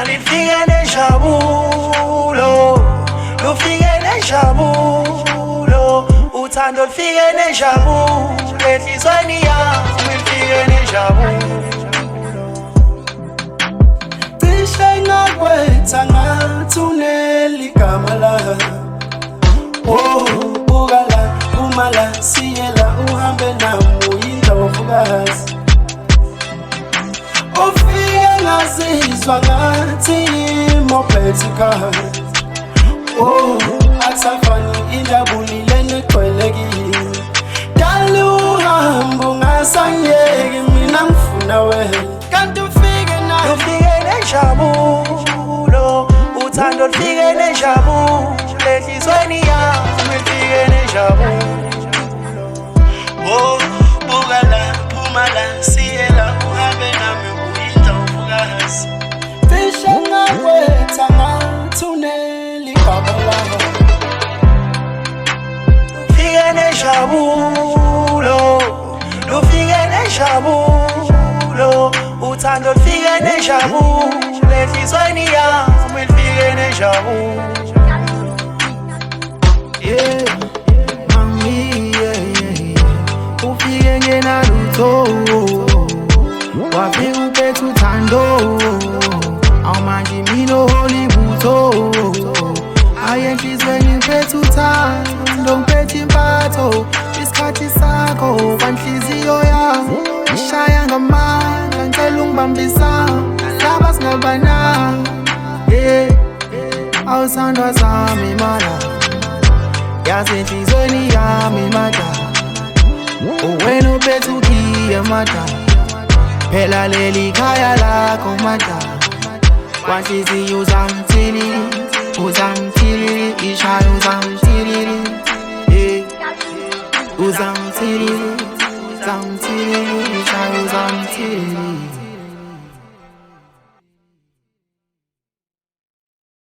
Lifike nenjabulo, lufike nenjabulo, uthando lufike nenjabulo, enhlizweni yami lifike nenjabulo. Cishe ngakwetha ngathi uneligama la. Oh, buka la, uma la, siyela uhambe nami uyindlovukazi. Ufike ngazizwa ngathi imophethe ikhaya. Oh, akusafani injabulile negcwelekile. Dala uhambo ngasangiyeki mina ngifuna wena. Kanti ufike nawe lufike nenjabulo, uthando lufike nenjabulo, enhlizweni yami lifike nenjabulo. oh, buka la, phuma la, siyela uhambe nami uyindlovukazi. Cishe ngakwetha ngathi uneligama la. Lufike nenjabulo, lufike nenjabulo, uthando lufike nenjabulo, enhlizweni yami lifike nenjabulo. Yeah, mami, yeah. Ufike ngenalutho, wafika uphethe uthando, awumanje mina oholibutho. Aye enhlizweni ngiphethe uthando, ngiphethe impatho, isikhathi sakho kwanhliziyo yami ishaya ngamandla, ngicela ungibambisa nalaba singabananga. Yeah, awuthandwa sami mala, yasenhlizweni yami madala, uwena uphethe ukhiye madala, phela leli khaya lakho madala. Kwanhliziyo uzangithilili, uzangithilili, ishaya uzangithilili, uzangithilili, uzangithilili, ishaya uzangithilili.